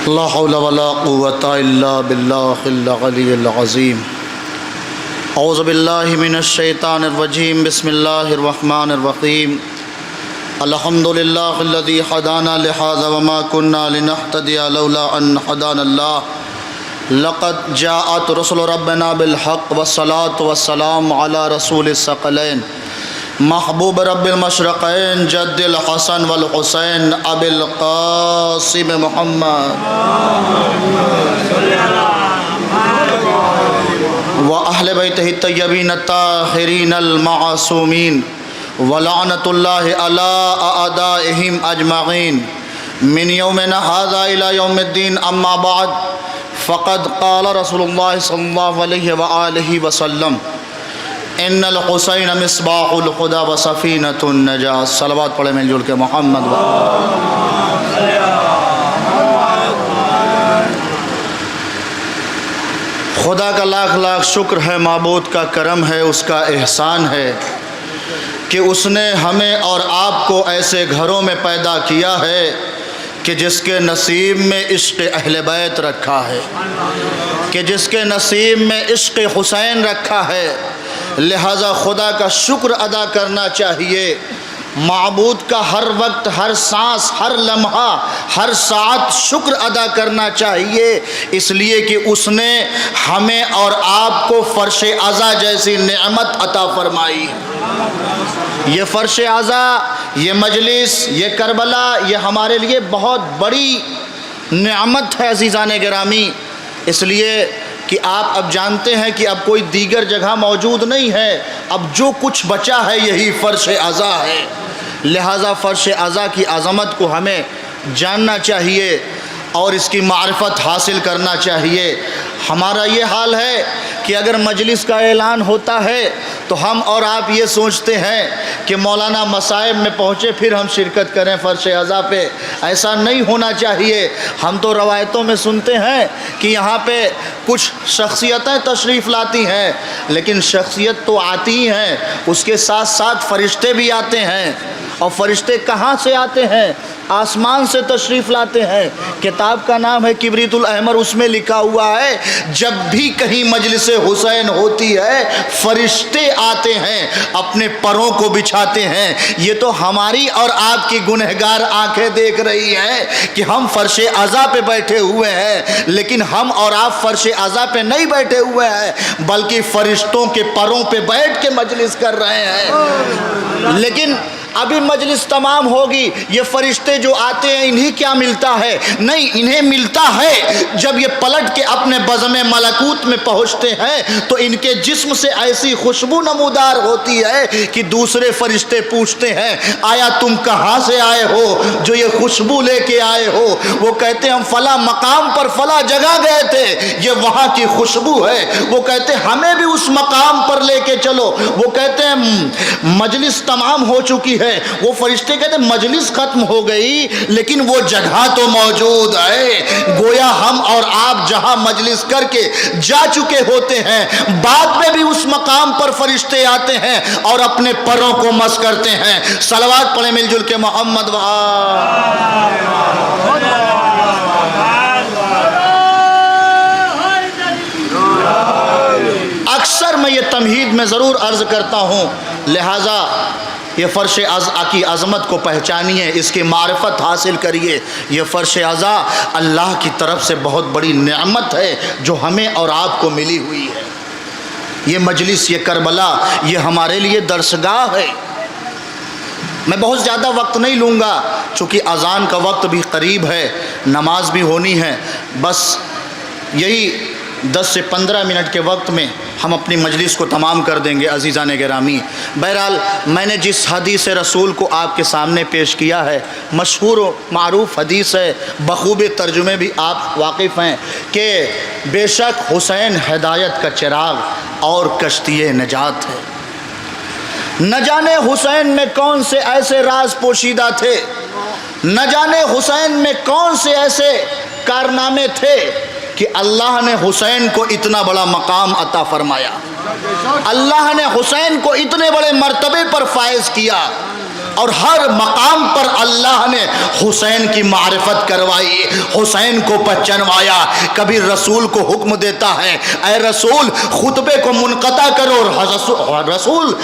لا حول ولا قوة إلا بالله العلي العظيم. أعوذ بالله من الشيطان الرجيم. بسم الله الرحمن الرحيم. الحمد لله الذي هدانا لهذا وما كنا لنهتدي لولا أن هدانا الله. لقد جاءت رسل ربنا بالحق والصلاة والسلام على رسول الثقلين محبوب رب المشرقين جد الحسن والحسين أبي القاسم محمد وأهل بيته الطيبين الطاهرين المعصومين ولعنة الله على أعدائهم أجمعين من يومنا هذا إلى يوم الدين. أما بعد فقد قال رسول الله صلى الله عليه وآله وسلم ان الحسین مصباح الہدی وسفینۃ النجاۃ. صلوات پڑھیں مل جل کے محمد. خدا کا لاکھ لاکھ شکر ہے، معبود کا کرم ہے، اس کا احسان ہے کہ اس نے ہمیں اور آپ کو ایسے گھروں میں پیدا کیا ہے کہ جس کے نصیب میں عشق اہل بیت رکھا ہے، کہ جس کے نصیب میں عشق حسین رکھا ہے. لہذا خدا کا شکر ادا کرنا چاہیے. معبود کا ہر وقت، ہر سانس، ہر لمحہ، ہر ساعت شکر ادا کرنا چاہیے، اس لیے کہ اس نے ہمیں اور آپ کو فرش عزا جیسی نعمت عطا فرمائی. یہ فرش عزا، یہ مجلس، یہ کربلا، یہ ہمارے لیے بہت بڑی نعمت ہے عزیزان گرامی. اس لیے کہ آپ اب جانتے ہیں کہ اب کوئی دیگر جگہ موجود نہیں ہے، اب جو کچھ بچا ہے یہی فرش عزا ہے. لہذا فرش عزا کی عظمت کو ہمیں جاننا چاہیے اور اس کی معرفت حاصل کرنا چاہیے. ہمارا یہ حال ہے کہ اگر مجلس کا اعلان ہوتا ہے تو ہم اور آپ یہ سوچتے ہیں کہ مولانا مصائب میں پہنچے پھر ہم شرکت کریں فرش عزا پہ. ایسا نہیں ہونا چاہیے. ہم تو روایتوں میں سنتے ہیں کہ یہاں پہ کچھ شخصیتیں تشریف لاتی ہیں، لیکن شخصیت تو آتی ہی ہیں، اس کے ساتھ ساتھ فرشتے بھی آتے ہیں. اور فرشتے کہاں سے آتے ہیں؟ آسمان سے تشریف لاتے ہیں. کتاب کا نام ہے کبریت الاحمر، اس میں لکھا ہوا ہے جب بھی کہیں مجلس حسین ہوتی ہے فرشتے آتے ہیں، اپنے پروں کو بچھاتے ہیں. یہ تو ہماری اور آپ کی گنہگار آنکھیں دیکھ رہی ہیں کہ ہم فرش عزا پہ بیٹھے ہوئے ہیں، لیکن ہم اور آپ فرش عزا پہ نہیں بیٹھے ہوئے ہیں بلکہ فرشتوں کے پروں پہ بیٹھ کے مجلس کر رہے ہیں. لیکن ابھی مجلس تمام ہوگی، یہ فرشتے جو آتے ہیں انہیں کیا ملتا ہے؟ نہیں، انہیں ملتا ہے جب یہ پلٹ کے اپنے بزم ملکوت میں پہنچتے ہیں تو ان کے جسم سے ایسی خوشبو نمودار ہوتی ہے کہ دوسرے فرشتے پوچھتے ہیں آیا تم کہاں سے آئے ہو جو یہ خوشبو لے کے آئے ہو؟ وہ کہتے ہیں ہم فلاں مقام پر فلاں جگہ گئے تھے، یہ وہاں کی خوشبو ہے. وہ کہتے ہیں ہمیں بھی اس مقام پر لے کے چلو. وہ کہتے ہیں مجلس تمام ہو چکی ہے. وہ فرشتے کہتے ہیں مجلس ختم ہو گئی لیکن وہ جگہ تو موجود ہے. گویا ہم اور آپ جہاں مجلس کر کے جا چکے ہوتے ہیں بعد میں بھی اس مقام پر فرشتے آتے ہیں اور اپنے پروں کو مس کرتے ہیں. صلوات پڑھیں مل جل کے محمد. اکثر میں یہ تمہید میں ضرور عرض کرتا ہوں، لہٰذا یہ فرش عزا کی عظمت کو پہچانیے، اس کی معرفت حاصل کریے. یہ فرش عزا اللہ کی طرف سے بہت بڑی نعمت ہے جو ہمیں اور آپ کو ملی ہوئی ہے. یہ مجلس، یہ کربلا، یہ ہمارے لیے درسگاہ ہے. میں بہت زیادہ وقت نہیں لوں گا چونکہ اذان کا وقت بھی قریب ہے، نماز بھی ہونی ہے. بس یہی 10 سے 15 منٹ کے وقت میں ہم اپنی مجلس کو تمام کر دیں گے عزیزان گرامی. بہرحال میں نے جس حدیث رسول کو آپ کے سامنے پیش کیا ہے مشہور و معروف حدیث ہے، بخوب ترجمے بھی آپ واقف ہیں کہ بے شک حسین ہدایت کا چراغ اور کشتی نجات ہے. نہ جانے حسین میں کون سے ایسے راز پوشیدہ تھے، نہ جانے حسین میں کون سے ایسے کارنامے تھے کہ اللہ نے حسین کو اتنا بڑا مقام عطا فرمایا، اللہ نے حسین کو اتنے بڑے مرتبے پر فائز کیا. اور ہر مقام پر اللہ نے حسین کی معرفت کروائی، حسین کو پہچانوایا۔ کبھی رسول کو حکم دیتا ہے اے رسول خطبے کو منقطع کرو، اور رسول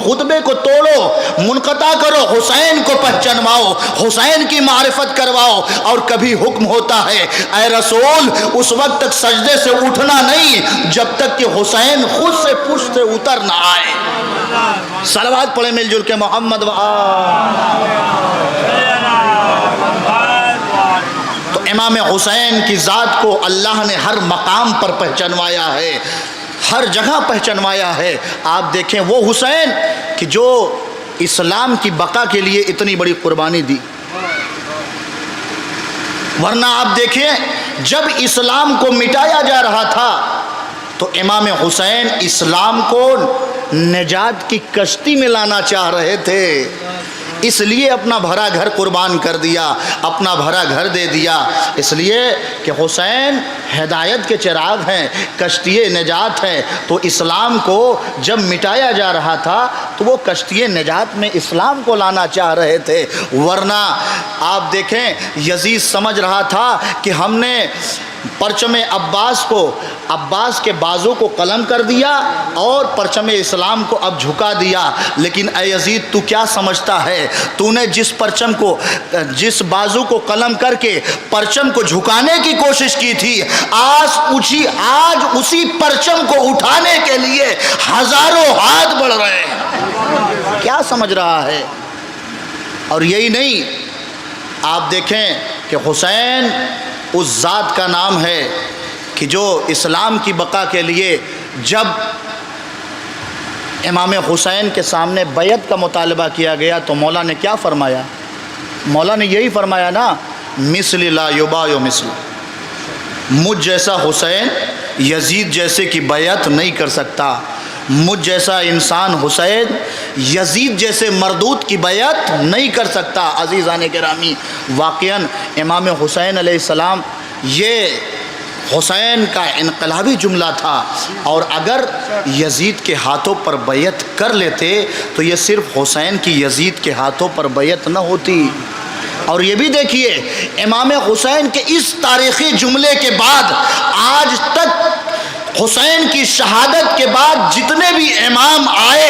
خطبے کو توڑو، منقطع کرو، حسین کو پہچانواؤ، حسین کی معرفت کرواؤ۔ اور کبھی حکم ہوتا ہے اے رسول اس وقت تک سجدے سے اٹھنا نہیں جب تک کہ حسین خود سے پشت سے اتر نہ آئے۔ صلوات پڑھیں مل جل کے محمد تو امام حسین کی ذات کو اللہ نے ہر مقام پر پہچانوایا ہے، ہر جگہ پہچانوایا ہے۔ آپ دیکھیں وہ حسین کہ جو اسلام کی بقا کے لیے اتنی بڑی قربانی دی، ورنہ آپ دیکھیں جب اسلام کو مٹایا جا رہا تھا تو امام حسین اسلام کو نجات کی کشتی میں لانا چاہ رہے تھے، اس لیے اپنا بھرا گھر قربان کر دیا، اپنا بھرا گھر دے دیا، اس لیے کہ حسین ہدایت کے چراغ ہیں، کشتی نجات ہے۔ تو اسلام کو جب مٹایا جا رہا تھا تو وہ کشتی نجات میں اسلام کو لانا چاہ رہے تھے، ورنہ آپ دیکھیں یزید سمجھ رہا تھا کہ ہم نے پرچم عباس کے بازو کو قلم کر دیا اور پرچم اسلام کو اب جھکا دیا۔ لیکن اے یزید تو کیا سمجھتا ہے، تو نے جس بازو کو قلم کر کے پرچم کو جھکانے کی کوشش کی تھی، آج اسی پرچم کو اٹھانے کے لیے ہزاروں ہاتھ بڑھ رہے ہیں۔ کیا سمجھ رہا ہے؟ اور یہی نہیں، آپ دیکھیں کہ حسین اس ذات کا نام ہے کہ جو اسلام کی بقا کے لیے جب امام حسین کے سامنے بیعت کا مطالبہ کیا گیا تو مولا نے کیا فرمایا؟ مولا نے یہی فرمایا نا، مثل لا یبایع مثل، مجھ جیسا حسین یزید جیسے کی بیعت نہیں کر سکتا، مجھ جیسا انسان حسین یزید جیسے مردود کی بیعت نہیں کر سکتا۔ عزیزان گرامی، واقعاً امام حسین علیہ السلام یہ حسین کا انقلابی جملہ تھا، اور اگر یزید کے ہاتھوں پر بیعت کر لیتے تو یہ صرف حسین کی یزید کے ہاتھوں پر بیعت نہ ہوتی۔ اور یہ بھی دیکھیے امام حسین کے اس تاریخی جملے کے بعد آج تک حسین کی شہادت کے بعد جتنے بھی امام آئے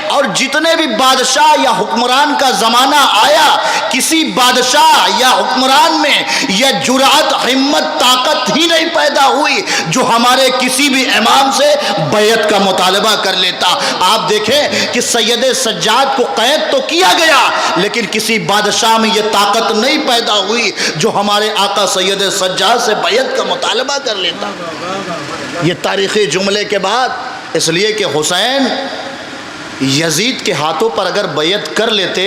اور جتنے بھی بادشاہ یا حکمران کا زمانہ آیا، کسی بادشاہ یا حکمران میں یہ جرأت، ہمت، طاقت ہی نہیں پیدا ہوئی جو ہمارے کسی بھی امام سے بیعت کا مطالبہ کر لیتا۔ آپ دیکھیں کہ سید سجاد کو قید تو کیا گیا لیکن کسی بادشاہ میں یہ طاقت نہیں پیدا ہوئی جو ہمارے آقا سید سجاد سے بیعت کا مطالبہ کر لیتا۔ یہ تاریخی جملے کے بعد، اس لیے کہ حسین یزید کے ہاتھوں پر اگر بیعت کر لیتے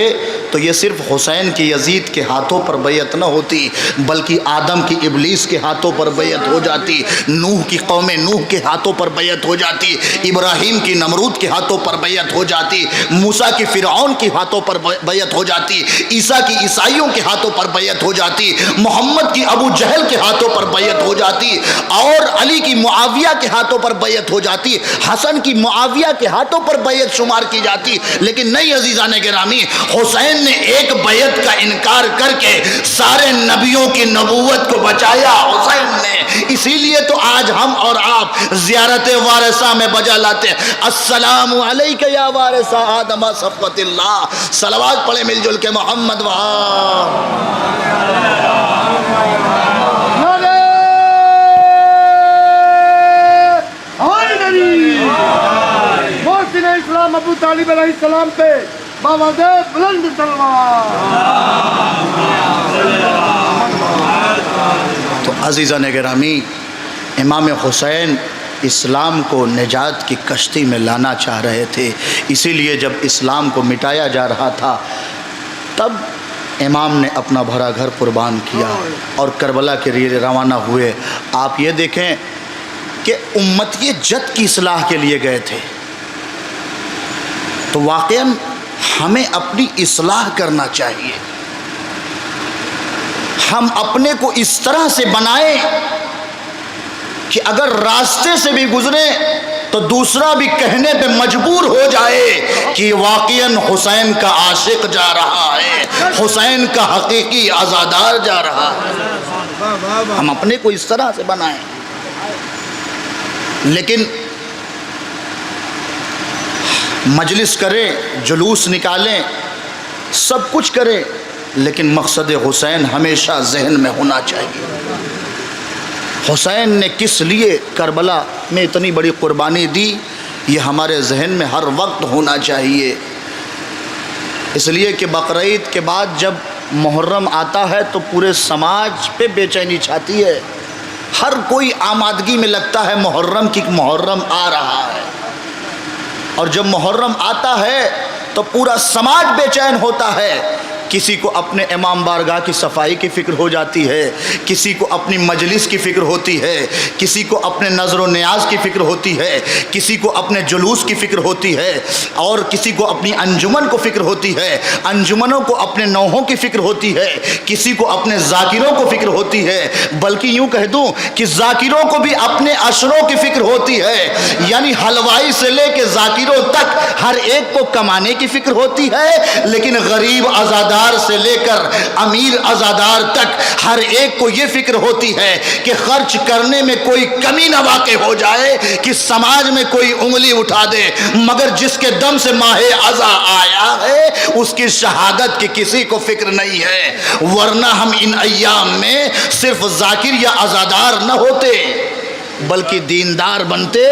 تو یہ صرف حسین کی یزید کے ہاتھوں پر بیعت نہ ہوتی بلکہ آدم کی ابلیس کے ہاتھوں پر بیعت ہو جاتی، نوح کی قوم نوح کے ہاتھوں پر بیعت ہو جاتی، ابراہیم کی نمرود کے ہاتھوں پر بیعت ہو جاتی، موسیٰ کی فرعون کے ہاتھوں پر بیعت ہو جاتی، عیسیٰ کی عیسائیوں کے ہاتھوں پر بیعت ہو جاتی، محمد کی ابو جہل کے ہاتھوں پر بیعت ہو جاتی، اور علی کی معاویہ کے ہاتھوں پر بیعت ہو جاتی، حسن کی معاویہ کے ہاتھوں پر بیعت شمار کی جاتی۔ لیکن نہیں عزیزان گرامی، حسین نے ایک بیعت کا انکار کر کے سارے نبیوں کی نبوت کو بچایا حسین نے۔ اسی لیے تو آج ہم اور آپ زیارت وارثہ میں بجا لاتے ہیں، السلام علیک یا وارث آدم صفوت اللہ۔ صلوات پڑھیں مل جل کے محمد اسلام ابو طالب علیہ السلام پہ باوجہ بلند تلوار۔ تو عزیزان گرامی، امام حسین اسلام کو نجات کی کشتی میں لانا چاہ رہے تھے، اسی لیے جب اسلام کو مٹایا جا رہا تھا تب امام نے اپنا بھرا گھر قربان کیا اور کربلا کے لیے روانہ ہوئے۔ آپ یہ دیکھیں کہ امتی جد کی اصلاح کے لیے گئے تھے، تو واقعاً ہمیں اپنی اصلاح کرنا چاہیے۔ ہم اپنے کو اس طرح سے بنائیں کہ اگر راستے سے بھی گزرے تو دوسرا بھی کہنے پہ مجبور ہو جائے کہ واقعاً حسین کا عاشق جا رہا ہے، حسین کا حقیقی عزادار جا رہا ہے۔ ہم اپنے کو اس طرح سے بنائیں، لیکن مجلس کریں، جلوس نکالیں، سب کچھ کریں، لیکن مقصد حسین ہمیشہ ذہن میں ہونا چاہیے۔ حسین نے کس لیے کربلا میں اتنی بڑی قربانی دی، یہ ہمارے ذہن میں ہر وقت ہونا چاہیے۔ اس لیے کہ بقرعید کے بعد جب محرم آتا ہے تو پورے سماج پہ بے چینی چھاتی ہے، ہر کوئی آمادگی میں لگتا ہے محرم کی، محرم آ رہا ہے، اور جب محرم آتا ہے تو پورا سماج بے چین ہوتا ہے۔ کسی کو اپنے امام بارگاہ کی صفائی کی فکر ہو جاتی ہے، کسی کو اپنی مجلس کی فکر ہوتی ہے، کسی کو اپنے نظر و نیاز کی فکر ہوتی ہے، کسی کو اپنے جلوس کی فکر ہوتی ہے، اور کسی کو اپنی انجمن کو فکر ہوتی ہے، انجمنوں کو اپنے نوحوں کی فکر ہوتی ہے، کسی کو اپنے ذاکروں کو فکر ہوتی ہے، بلکہ یوں کہہ دوں کہ ذاکروں کو بھی اپنے عشروں کی فکر ہوتی ہے، یعنی حلوائی سے لے کے ذاکروں تک ہر ایک کو کمانے کی فکر ہوتی ہے، لیکن غریب عزادار سے لے کر امیر عزادار تک ہر ایک کو یہ فکر ہوتی ہے کہ خرچ کرنے میں کوئی کمی نہ واقع ہو جائے، کہ سماج میں کوئی انگلی اٹھا دے، مگر جس کے دم سے ماہ عزا آیا ہے اس کی شہادت کی کسی کو فکر نہیں ہے، ورنہ ہم ان ایام میں صرف ذاکر یا عزادار نہ ہوتے بلکہ دیندار بنتے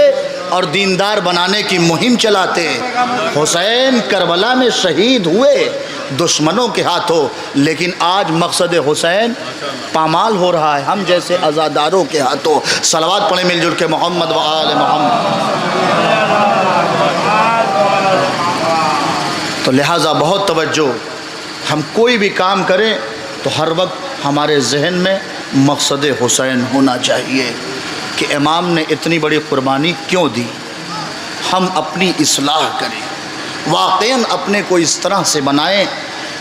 اور دیندار بنانے کی مہم چلاتے۔ حسین کربلا میں شہید ہوئے دشمنوں کے ہاتھوں، لیکن آج مقصد حسین پامال ہو رہا ہے ہم جیسے عزاداروں کے ہاتھوں۔ صلوات پڑھیں مل جل کے محمد و آل محمد۔ تو لہٰذا بہت توجہ، ہم کوئی بھی کام کریں تو ہر وقت ہمارے ذہن میں مقصد حسین ہونا چاہیے کہ امام نے اتنی بڑی قربانی کیوں دی۔ ہم اپنی اصلاح کریں، واقعاً اپنے کو اس طرح سے بنائیں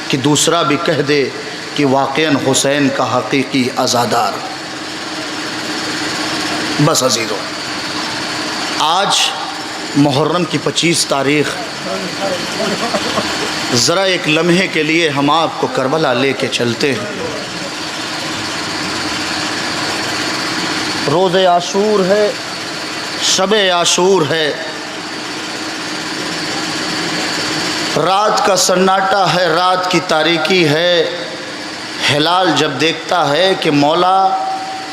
کہ دوسرا بھی کہہ دے کہ واقعاً حسین کا حقیقی عزادار۔ بس عزیزو، آج محرم کی 25 تاریخ، ذرا ایک لمحے کے لیے ہم آپ کو کربلا لے کے چلتے ہیں۔ روز عاشور ہے، شب عاشور ہے، رات کا سناٹا ہے، رات کی تاریکی ہے۔ ہلال جب دیکھتا ہے کہ مولا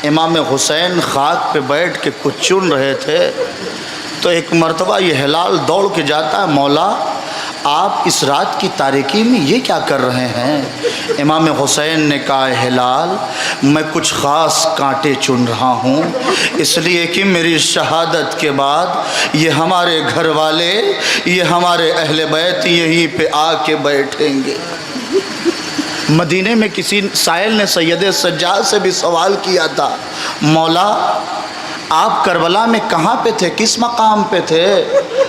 امام حسین خاک پہ بیٹھ کے کچھ چن رہے تھے، تو ایک مرتبہ یہ ہلال دوڑ کے جاتا ہے، مولا آپ اس رات کی تاریکی میں یہ کیا کر رہے ہیں؟ امام حسین نے کہا، ہلال میں کچھ خاص کانٹے چن رہا ہوں، اس لیے کہ میری شہادت کے بعد یہ ہمارے گھر والے، یہ ہمارے اہل بیت یہیں پہ آ کے بیٹھیں گے۔ مدینے میں کسی سائل نے سید سجاد سے بھی سوال کیا تھا، مولا آپ کربلا میں کہاں پہ تھے، کس مقام پہ تھے؟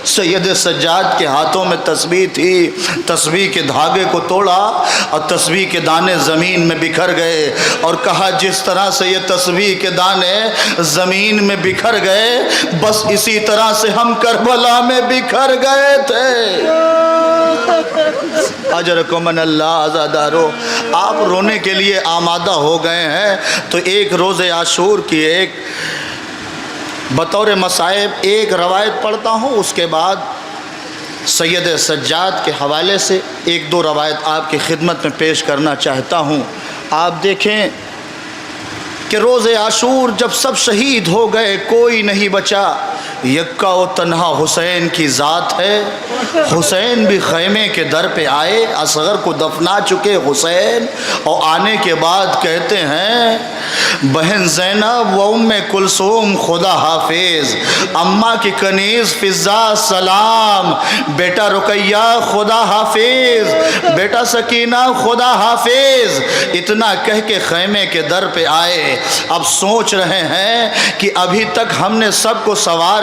سید سجاد کے ہاتھوں میں تسبیح تھی، تسبیح کے دھاگے کو توڑا اور تسبیح کے دانے زمین میں بکھر گئے، اور کہا جس طرح سے یہ تسبیح کے دانے زمین میں بکھر گئے، بس اسی طرح سے ہم کربلا میں بکھر گئے تھے۔ اجرکم من اللہ عزادارو، آپ رونے کے لیے آمادہ ہو گئے ہیں تو ایک روز عاشور کی ایک بطور مصائب ایک روایت پڑھتا ہوں، اس کے بعد سید سجاد کے حوالے سے ایک دو روایت آپ کی خدمت میں پیش کرنا چاہتا ہوں۔ آپ دیکھیں کہ روز عاشور جب سب شہید ہو گئے، کوئی نہیں بچا، یکا و تنہا حسین کی ذات ہے۔ حسین بھی خیمے کے در پہ آئے، اصغر کو دفنا چکے حسین، اور آنے کے بعد کہتے ہیں، بہن زینب و ام کلثوم خدا حافظ، اماں کی کنیز فضا سلام، بیٹا رقیہ خدا حافظ، بیٹا سکینہ خدا حافظ، اتنا کہہ کے خیمے کے در پہ آئے۔ اب سوچ رہے ہیں کہ ابھی تک ہم نے سب کو سوار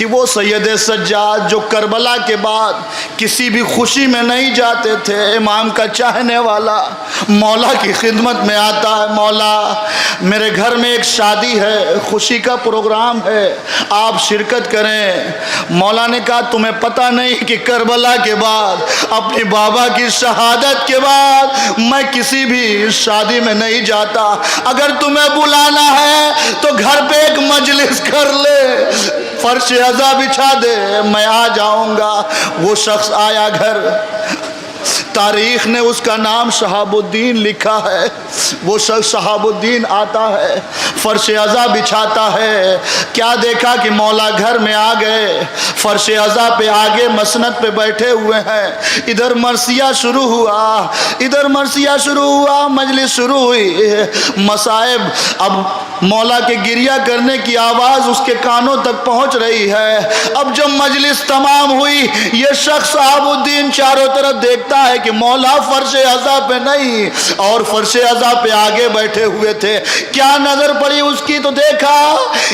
کہ وہ سید سجاد جو کربلا کے بعد کسی بھی خوشی میں نہیں جاتے تھے، امام کا چاہنے والا مولا کی خدمت میں آتا ہے، مولا میرے گھر میں ایک شادی ہے، خوشی کا پروگرام ہے، آپ شرکت کریں۔ مولا نے کہا تمہیں پتہ نہیں کہ کربلا کے بعد، اپنی بابا کی شہادت کے بعد میں کسی بھی شادی میں نہیں جاتا، اگر تمہیں بلانا ہے تو گھر پہ ایک مجلس کر لے، فرش عزا بچھا دے، میں آ جاؤں گا۔ وہ شخص آیا گھر، تاریخ نے اس کا نام شہاب الدین لکھا ہے۔ وہ شخص شہاب الدین آتا ہے، فرش عزا بچھاتا ہے، کیا دیکھا کہ مولا گھر میں آ گئے، فرش عزا پہ آگے مسند پہ بیٹھے ہوئے ہیں، ادھر مرثیہ شروع ہوا، ادھر مرثیہ شروع ہوا، مجلس شروع ہوئی، مصائب اب مولا کے گریہ کرنے کی آواز اس کے کانوں تک پہنچ رہی ہے۔ اب جب مجلس تمام ہوئی، یہ شخص شہاب الدین چاروں طرف دیکھتا ہے کہ مولا فرش عزا پہ نہیں اور فرش عزا پہ آگے بیٹھے ہوئے تھے، کیا نظر پڑی اس کی تو دیکھا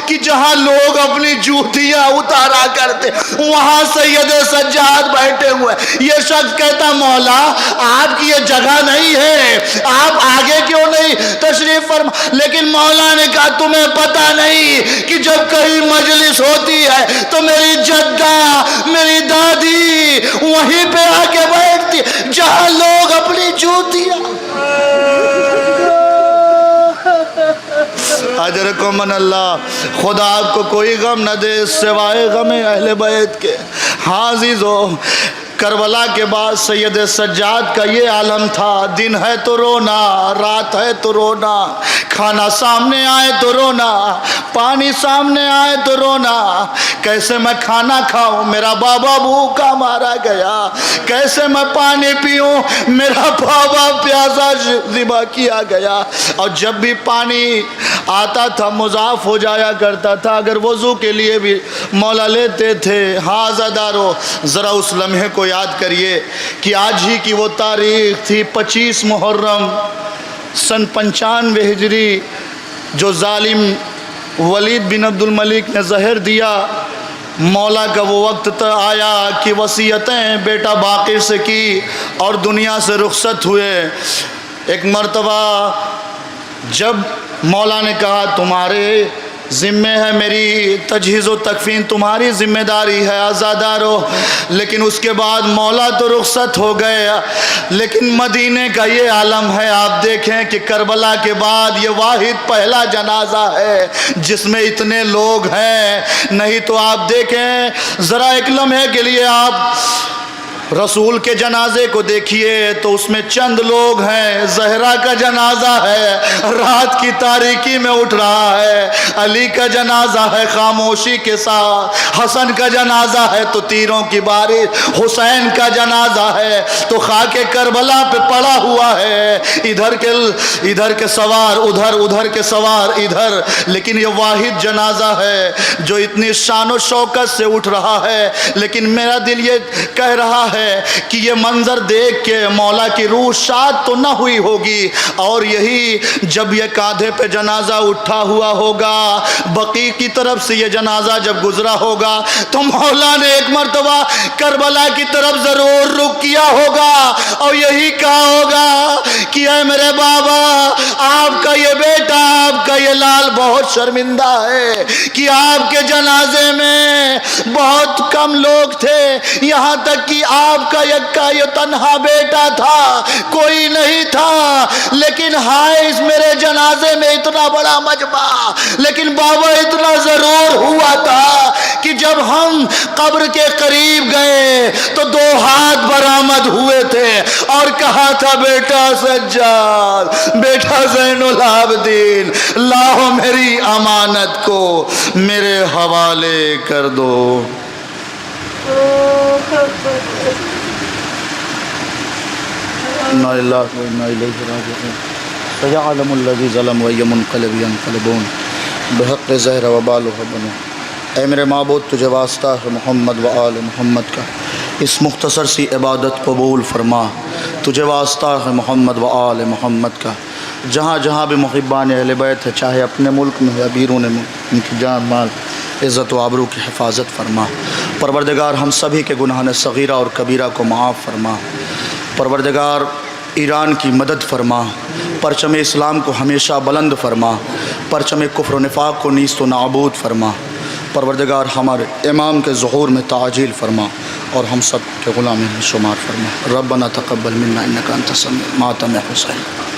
کہ جہاں لوگ اپنی جوتیاں اتارا کرتے وہاں سید سجاد بیٹھے ہوئے۔ یہ شخص کہتا مولا آپ کی یہ جگہ نہیں ہے، آپ آگے کیوں نہیں تشریف فرما؟ لیکن مولا نے کہا تمہیں پتہ نہیں کہ جب کہیں مجلس ہوتی ہے تو میری جدہ میری دادی وہیں پہ آ کے بیٹھتی جہاں لوگ اپنی جوتیاں۔ اجرکم من اللہ، خدا آپ کو کوئی غم نہ دے سوائے غم اہل بیت کے۔ ہاں عزیزو، کربلا کے بعد سید سجاد کا یہ عالم تھا، دن ہے تو رونا، رات ہے تو رونا، کھانا سامنے آئے تو رونا، پانی سامنے آئے تو رونا، کیسے میں کھانا کھاؤں میرا بابا بھوکا مارا گیا، کیسے میں پانی پیوں میرا بابا پیاسا ذبح کیا گیا۔ اور جب بھی پانی آتا تھا مضاف ہو جایا کرتا تھا، اگر وضو کے لیے بھی مولا لیتے تھے۔ ہاں زدارو، ذرا اس لمحے کو یاد کریے کہ آج ہی کی وہ تاریخ تھی 25 محرم سن 95 ہجری، جو ظالم ولید بن عبد الملک نے زہر دیا۔ مولا کا وہ وقت آیا کہ وصیتیں بیٹا باقر سے کی اور دنیا سے رخصت ہوئے۔ ایک مرتبہ جب مولا نے کہا تمہارے ذمہ ہے، میری تجہیز و تکفین تمہاری ذمہ داری ہے عزادارو، لیکن اس کے بعد مولا تو رخصت ہو گئے، لیکن مدینے کا یہ عالم ہے۔ آپ دیکھیں کہ کربلا کے بعد یہ واحد پہلا جنازہ ہے جس میں اتنے لوگ ہیں، نہیں تو آپ دیکھیں ذرا ایک لمحے کے لیے آپ رسول کے جنازے کو دیکھیے تو اس میں چند لوگ ہیں، زہرا کا جنازہ ہے رات کی تاریکی میں اٹھ رہا ہے، علی کا جنازہ ہے خاموشی کے ساتھ، حسن کا جنازہ ہے تو تیروں کی بارش، حسین کا جنازہ ہے تو خاک کربلا پہ پڑا ہوا ہے، ادھر کے سوار ادھر کے سوار ادھر، لیکن یہ واحد جنازہ ہے جو اتنی شان و شوکت سے اٹھ رہا ہے۔ لیکن میرا دل یہ کہہ رہا ہے کہ یہ منظر دیکھ کے مولا کی روح شاد تو نہ ہوئی ہوگی، اور یہی جب یہ کاندھے پہ جنازہ اٹھا ہوا ہوگا، بقیع کی طرف سے یہ جنازہ جب گزرا ہوگا تو مولا نے ایک مرتبہ کربلا کی طرف ضرور رخ کیا ہوگا اور یہی کہا ہوگا کہ اے میرے بابا، آپ کا یہ بیٹا، آپ کا یہ لال بہت شرمندہ ہے کہ آپ کے جنازے میں بہت کم لوگ تھے، یہاں تک کہ آپ کا یکا یہ تنہا بیٹا تھا، کوئی نہیں تھا، لیکن ہائے اس میرے جنازے میں اتنا بڑا مجمع، لیکن بابا اتنا ضرور ہوا تھا کہ جب ہم قبر کے قریب گئے تو 2 ہاتھ برآمد ہوئے تھے اور کہا تھا بیٹا سجاد، بیٹا زین العابدین، لاؤ میری امانت کو میرے حوالے کر دو۔ انا للہ و انا الیہ راجعون۔ سیعلم الذی ظلم و منقلب ینقلبون بحق زہر و بال و بنو۔ اے میرے معبود، تجھے واسطہ ہے محمد و آل محمد کا، اس مختصر سی عبادت قبول فرما۔ تجھے واسطہ ہے محمد و آل محمد کا، جہاں جہاں بھی محبان اہل بیت ہے، چاہے اپنے ملک میں یا بیرون ملک، ان کی جان مال عزت و آبرو کی حفاظت فرما۔ پروردگار ہم سبھی کے گناہ صغیرہ اور کبیرہ کو معاف فرما۔ پروردگار ایران کی مدد فرما، پرچم اسلام کو ہمیشہ بلند فرما، پرچم کفر و نفاق کو نیست و نابود فرما۔ پروردگار ہمارے امام کے ظہور میں تعجیل فرما اور ہم سب کے غلامی میں شمار فرما۔ ربنا تقبل منا انک انت السمیع ماتم حسین۔